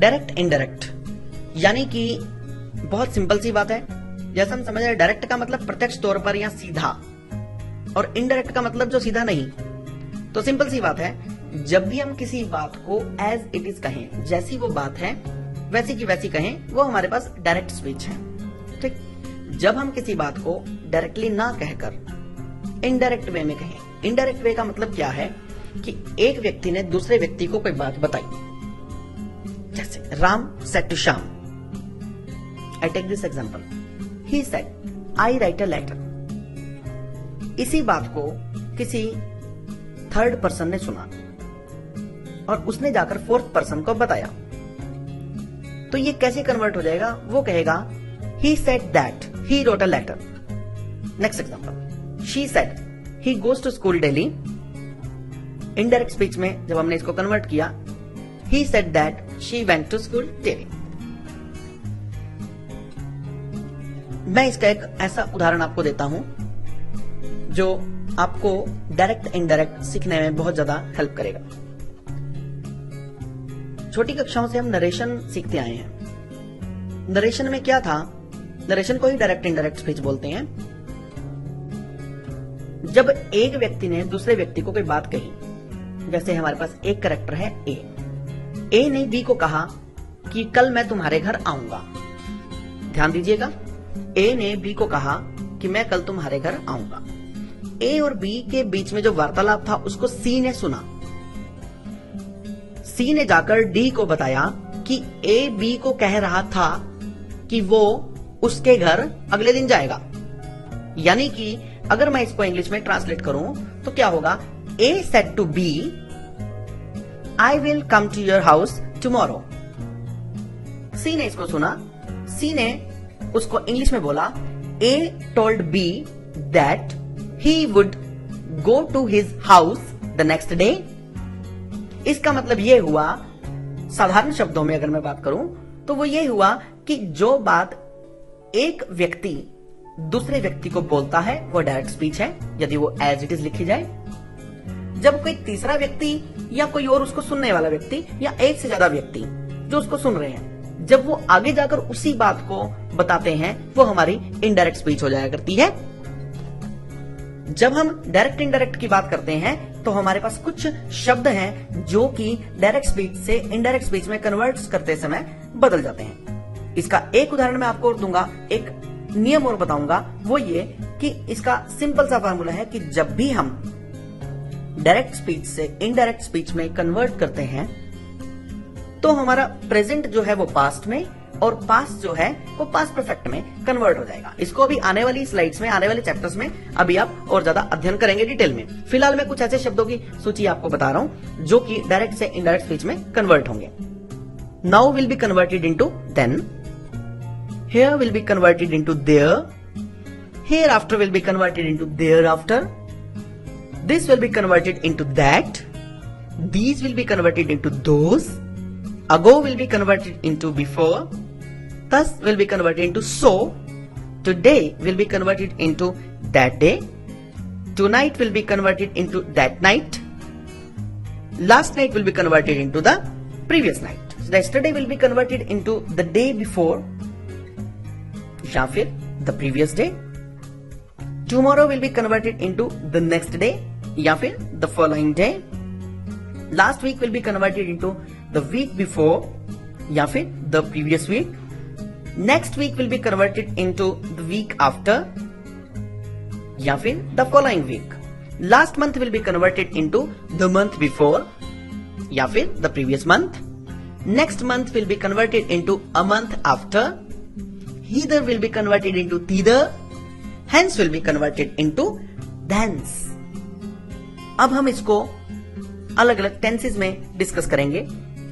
Direct indirect, यानी कि बहुत सिंपल सी बात है। जैसा हम समझ रहे, डायरेक्ट का मतलब प्रत्यक्ष तौर पर या सीधा, और इनडायरेक्ट का मतलब जो सीधा नहीं। तो सिंपल सी बात है, जब भी हम किसी बात को एज इट इज कहें, जैसी वो बात है वैसी की वैसी कहें, वो हमारे पास डायरेक्ट स्पीच है। ठीक, जब हम किसी बात को डायरेक्टली ना कहकर इनडायरेक्ट वे में कहें, इनडायरेक्ट वे का मतलब क्या है कि एक व्यक्ति ने दूसरे व्यक्ति को कोई बात बताई। जैसे Ram said to Shyam, I take this example, he said I write a letter. इसी बात को किसी थर्ड पर्सन ने सुना और उसने जाकर फोर्थ पर्सन को बताया, तो ये कैसे कन्वर्ट हो जाएगा? वो कहेगा he said that he wrote a letter. Next example, she said he goes to school daily. Indirect speech में जब हमने इसको कन्वर्ट किया, he said that she went to school daily. मैं इसका एक ऐसा उदाहरण आपको देता हूं जो आपको डायरेक्ट इनडायरेक्ट सीखने में बहुत ज्यादा हेल्प करेगा। छोटी कक्षाओं से हम नरेशन सीखते आए हैं। नरेशन में क्या था? नरेशन को ही डायरेक्ट इनडायरेक्ट स्पीच बोलते हैं। जब एक व्यक्ति ने दूसरे व्यक्ति को कोई बात कही, जैसे हमारे पास एक कैरेक्टर है ए ने बी को कहा कि कल मैं तुम्हारे घर आऊंगा। ध्यान दीजिएगा, ए ने बी को कहा कि मैं कल तुम्हारे घर आऊंगा। ए और बी के बीच में जो वार्तालाप था उसको सी ने सुना। सी ने जाकर डी को बताया कि ए बी को कह रहा था कि वो उसके घर अगले दिन जाएगा। यानी कि अगर मैं इसको इंग्लिश में ट्रांसलेट करूं तो क्या होगा? A said to B I will come to your house tomorrow. C ने इसको सुना, सी ने उसको इंग्लिश में बोला, A told B that he would go to his house the next day. इसका मतलब यह हुआ, साधारण शब्दों में अगर मैं बात करूं तो वो ये हुआ कि जो बात एक व्यक्ति दूसरे व्यक्ति को बोलता है वो डायरेक्ट स्पीच है, यदि वो एज इट इज लिखी जाए। जब कोई तीसरा व्यक्ति या कोई और उसको सुनने वाला व्यक्ति या एक से ज्यादा व्यक्ति जो उसको सुन रहे हैं, जब वो आगे जाकर उसी बात को बताते हैं, वो हमारी इनडायरेक्ट स्पीच हो जाया करती है। जब हम डायरेक्ट इनडायरेक्ट की बात करते हैं तो हमारे पास कुछ शब्द हैं जो कि डायरेक्ट स्पीच से इनडायरेक्ट स्पीच में कन्वर्ट करते समय बदल जाते हैं। इसका एक उदाहरण मैं आपको और दूंगा, एक नियम और बताऊंगा, वो ये कि इसका सिंपल सा फार्मूला है कि जब भी हम डायरेक्ट स्पीच से इनडायरेक्ट स्पीच में कन्वर्ट करते हैं तो हमारा प्रेजेंट जो है वो पास्ट में और पास्ट जो है वो पास्ट परफेक्ट में कन्वर्ट हो जाएगा। इसको अभी आने वाली स्लाइड्स में, आने वाले चैप्टर्स में अभी आप और ज्यादा अध्ययन करेंगे डिटेल में। फिलहाल मैं कुछ ऐसे शब्दों की सूची आपको बता रहा हूं जो कि डायरेक्ट से इनडायरेक्ट स्पीच में कन्वर्ट होंगे। Now will be converted into then, here will be converted into there, hereafter will be converted into thereafter, this will be converted into that, these will be converted into those, ago will be converted into before, thus will be converted into so, today will be converted into that day, tonight will be converted into that night, last night will be converted into the previous night, so yesterday will be converted into the day before या फिर the previous day, tomorrow will be converted into the next day या फिर the following day, last week will be converted into the week before या फिर the previous week, next week will be converted into the week after या फिर the following week, last month will be converted into the month before या फिर the previous month, next month will be converted into a month after, hither will be converted into thither, hence will be converted into thence। अब हम इसको अलग अलग tenses में discuss करेंगे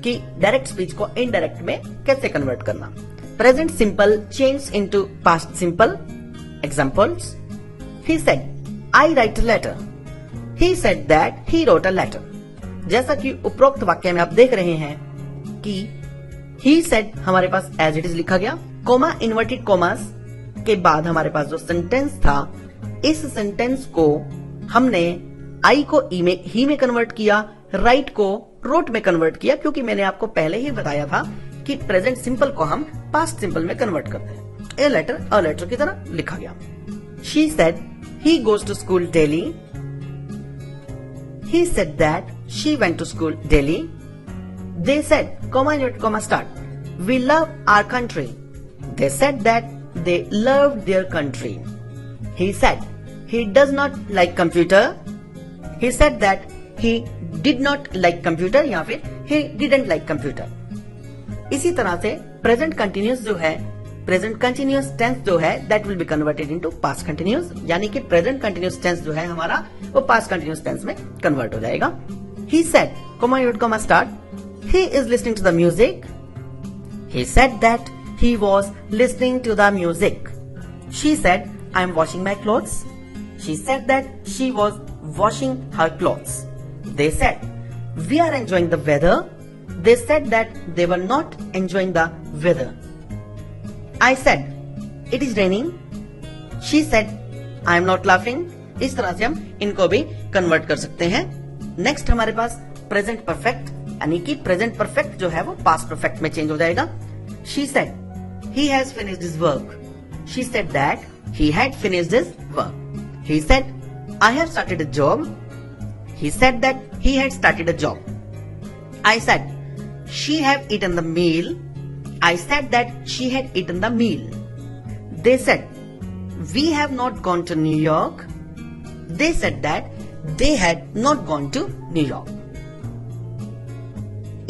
कि डायरेक्ट स्पीच को इनडायरेक्ट में कैसे कन्वर्ट करना। Present simple change into past simple. Examples, he said I write a letter, he said that he wrote a letter. जैसा कि उपरोक्त वाक्य में आप देख रहे हैं कि ही सेड हमारे पास एज इट इज लिखा गया, कोमा इन्वर्टेड कोमास के बाद हमारे पास जो सेंटेंस था, इस सेंटेंस को हमने आई को ई में ही में कन्वर्ट किया, राइट को रोट में कन्वर्ट किया, क्योंकि मैंने आपको पहले ही बताया था कि प्रेजेंट सिंपल को हम पास्ट सिंपल में कन्वर्ट करते हैं। ए लेटर अ लेटर की तरह लिखा गया। She said he goes to school daily, he said that she went to school daily, they said comma start, we love our country, they said that they loved their country, he said he does not like computer, he said that he did not like computer या फिर he didn't like computer। इसी तरह से present continuous जो है, present continuous tense जो है that will be converted into past continuous, यानी कि प्रेजेंट कंटिन्यूस टेंस जो है हमारा वो पास्ट कंटिन्यूस टेंस में कन्वर्ट हो जाएगा। He said, comma start, he is listening to the music. He said that he was listening to the music. She said, I am washing my clothes. She said that she was washing her clothes. They said, we are enjoying the weather. They said that they were not enjoying the weather. I said, it is raining. She said, I am not laughing. इस तरह से हम इनको भी convert कर सकते हैं। Next हमारे पास प्रेजेंट परफेक्ट, यानी कि प्रेजेंट परफेक्ट जो है वो पास्ट परफेक्ट में चेंज हो जाएगा। She said, he has finished his work. She said that he had finished his work. He said, I have started a job. He said that he had started a job. I said, she have eaten the meal. I said that she had eaten the meal. They said, we have not gone to New York. They said that they had not gone to New York.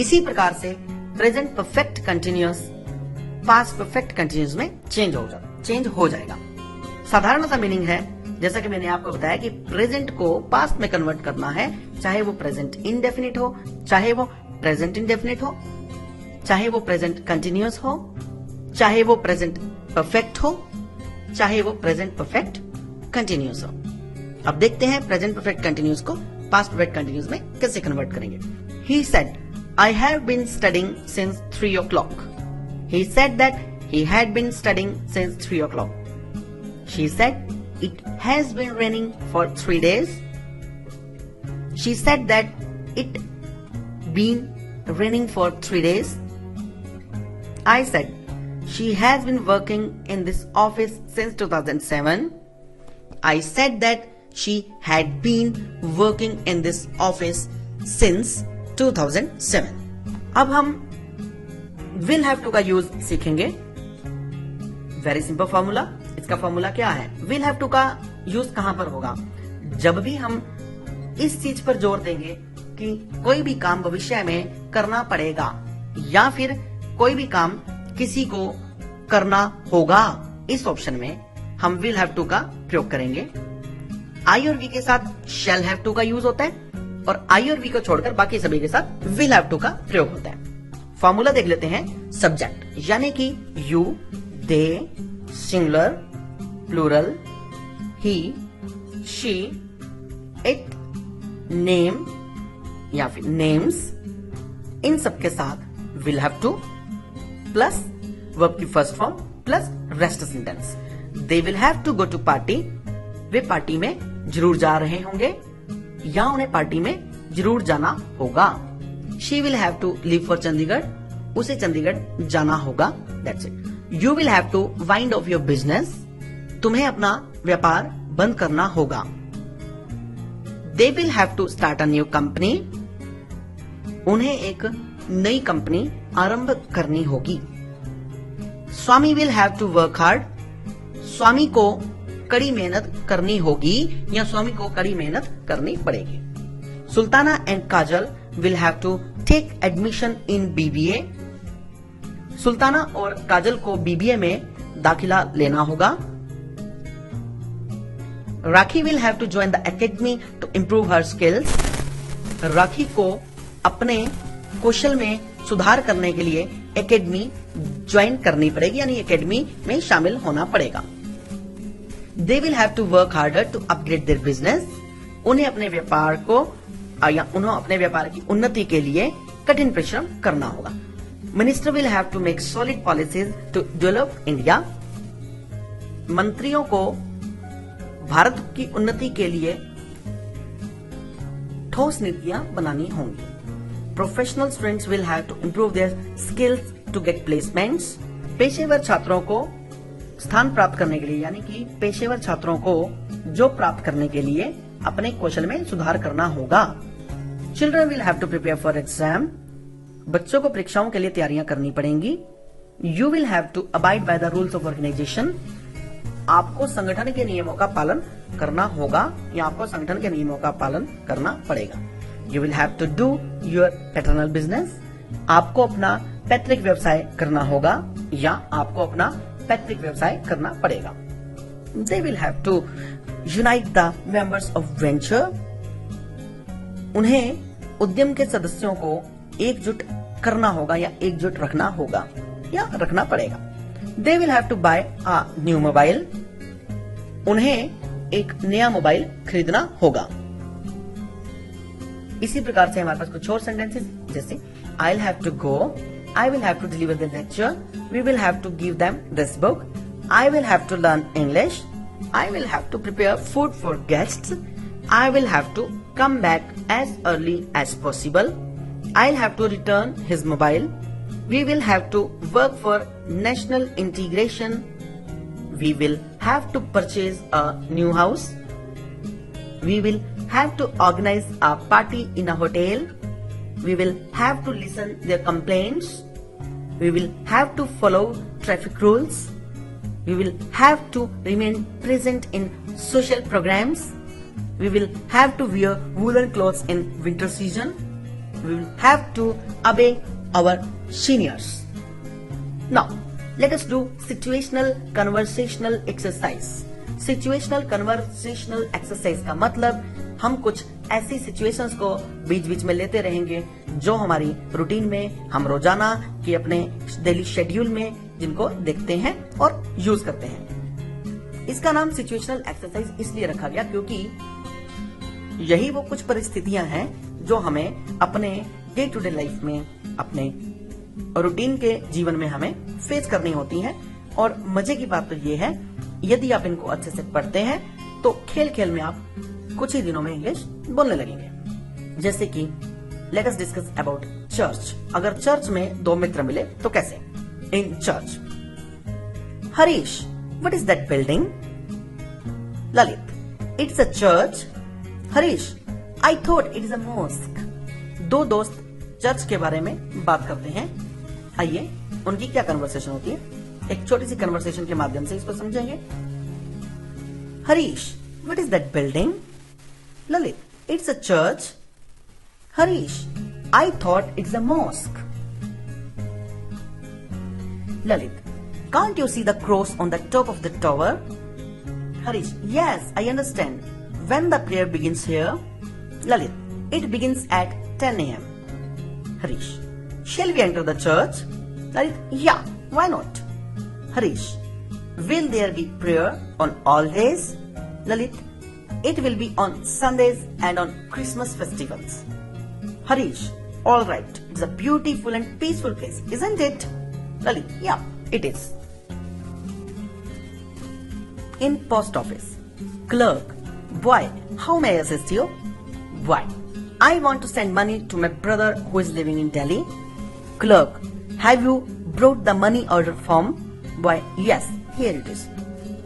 इसी प्रकार से present perfect continuous past perfect continuous में change हो जाएगा। साधारण सा meaning है, जैसा कि मैंने आपको बताया कि प्रेजेंट को पास्ट में कन्वर्ट करना है, चाहे वो प्रेजेंट इंडेफिनिट हो, चाहे वो प्रेजेंट इंडेफिनिट हो, चाहे वो प्रेजेंट कंटिन्यूअस हो, चाहे वो प्रेजेंट परफेक्ट हो, चाहे वो प्रेजेंट परफेक्ट कंटिन्यूअस हो। अब देखते हैं प्रेजेंट परफेक्ट कंटिन्यूअस को पास्ट परफेक्ट कंटिन्यूअस में कैसे कन्वर्ट करेंगे। He said, I have been studying since 3 o'clock. He said that he had been studying since 3 o'clock. She said, it has been raining for 3 days. She said that it been raining for 3 days. I said, she has been working in this office since 2007. I said that she had been working in this office since 2007. अब हम will have to का use सीखेंगे। Very simple formula. इसका formula क्या है? will have to का use कहां पर होगा? जब भी हम इस चीज पर जोर देंगे कि कोई भी काम भविष्य में करना पड़ेगा या फिर कोई भी काम किसी को करना होगा, इस ऑप्शन में हम will have to का प्रयोग करेंगे। I और V के साथ shall have to का यूज होता है और I और V को छोड़कर बाकी सभी के साथ will have to का प्रयोग होता है। फॉर्मूला देख लेते हैं। सब्जेक्ट यानी कि you, they, singular, plural, he, she, it, name या फिर names, इन सब के साथ will have to plus verb की first form plus rest sentence. They will have to go to party, वे पार्टी में जरूर जा रहे होंगे या उन्हें पार्टी में जरूर जाना होगा। She will have to leave for Chandigarh, उसे चंडीगढ़ जाना होगा। That's it. You will have to wind off your business, तुम्हें अपना व्यापार बंद करना होगा। They will have to start a new company, उन्हें एक नई कंपनी आरंभ करनी होगी। Swami will have to work hard, Swami को कड़ी मेहनत करनी होगी या स्वामी को कड़ी मेहनत करनी पड़ेगी। Sultana and Kajal will have to take admission in BBA, Sultana और काजल को बीबीए में दाखिला लेना होगा। Rakhi will have to join the academy to improve her skills, Rakhi को अपने कौशल में सुधार करने के लिए एकेडमी ज्वाइन करनी पड़ेगी, यानी एकेडमी में शामिल होना पड़ेगा। They will have to work harder to upgrade their business, उन्हें अपने व्यापार को या उन्हें अपने व्यापार की उन्नति के लिए कठिन परिश्रम करना होगा। Minister will have to make solid policies to develop India, मंत्रियों को भारत की उन्नति के लिए ठोस नीतियां बनानी होंगी। Professional students will have to improve their skills to get placements. पेशेवर छात्रों को स्थान प्राप्त करने के लिए, यानी कि पेशेवर छात्रों को जॉब प्राप्त करने के लिए अपने कौशल में सुधार करना होगा. Children will have to prepare for exam. बच्चों को परीक्षाओं के लिए तैयारियां करनी पड़ेंगी. You will have to abide by the rules of organization. आपको संगठन के नियमों का पालन करना होगा या आपको संगठन के नियमों का पालन करना पड़ेगा. You will have to do your paternal business. आपको अपना पैतृक व्यवसाय करना होगा या आपको अपना पैतृक व्यवसाय करना पड़ेगा. They will have to unite the members of venture. उन्हें उद्यम के सदस्यों को एकजुट करना होगा या एकजुट रखना होगा या रखना पड़ेगा. They will have to buy a new mobile. उन्हें एक नया मोबाइल खरीदना होगा. इसी प्रकार से हमारे पास कुछ और सेंटेंसेस जैसे I'll have to go, I will have to deliver the lecture, we will have to give them this book, I will have to learn English, I will have to prepare food for guests, I will have to come back as early as possible, I'll have to return his mobile, we will have to work for national integration, we will have to purchase a new house, we will have to organize a party in a hotel, we will have to listen their complaints, we will have to follow traffic rules, we will have to remain present in social programs, we will have to wear woolen clothes in winter season, we will have to obey our seniors. Now, let us do situational conversational exercise. Situational conversational exercise का मतलब हम कुछ ऐसी situations को बीच बीच में लेते रहेंगे जो हमारी रूटीन में हम रोजाना के अपने डेली शेड्यूल में जिनको देखते हैं और यूज करते हैं. इसका नाम सिचुएशनल एक्सरसाइज इसलिए रखा गया क्योंकि यही वो कुछ परिस्थितियां हैं जो हमें अपने डे टू डे लाइफ में, अपने रूटीन के जीवन में हमें फेस करनी होती हैं. और मजे की बात तो ये है, यदि आप इनको अच्छे से पढ़ते हैं तो खेल खेल में आप कुछ ही दिनों में इंग्लिश बोलने लगेंगे. जैसे कि let us discuss about church. अगर चर्च में दो मित्र मिले तो कैसे? In church, Harish, what is that building? Lalit, it's a church. Harish, I thought it is a mosque. दो दोस्त चर्च के बारे में बात करते हैं. आइए उनकी क्या कन्वर्सेशन होती है, एक छोटी सी कन्वर्सेशन के माध्यम से इसको समझेंगे. Harish, what is that building? Lalit, it's a church. Harish, I thought it's a mosque. Lalit, can't you see the cross on the top of the tower? Harish, yes, I understand. When the prayer begins here? Lalit, it begins at 10 a.m. Harish, shall we enter the church? Lalit, yeah, why not? Harish, will there be prayer on all days? Lalit, it will be on Sundays and on Christmas festivals. Harish, all right, it's a beautiful and peaceful place, isn't it? Lalit, yeah, it is. In post office, clerk, boy, how may I assist you? Boy, I want to send money to my brother who is living in Delhi. Clerk, have you brought the money order form? Boy, yes, here it is.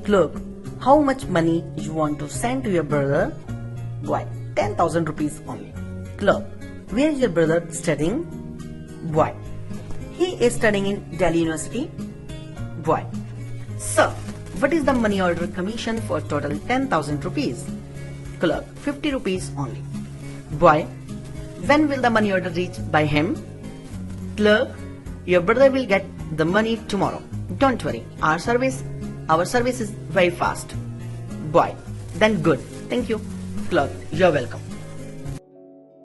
Clerk, how much money you want to send to your brother? Boy, 10,000 rupees only. Clerk, where is your brother studying? Boy, he is studying in Delhi University. Boy, sir, what is the money order commission for total 10,000 rupees? Clerk, 50 rupees only. Boy, when will the money order reach by him? Clerk, your brother will get the money tomorrow. Don't worry, our service is very fast. Boy, then good. Thank you. Clerk, you're welcome.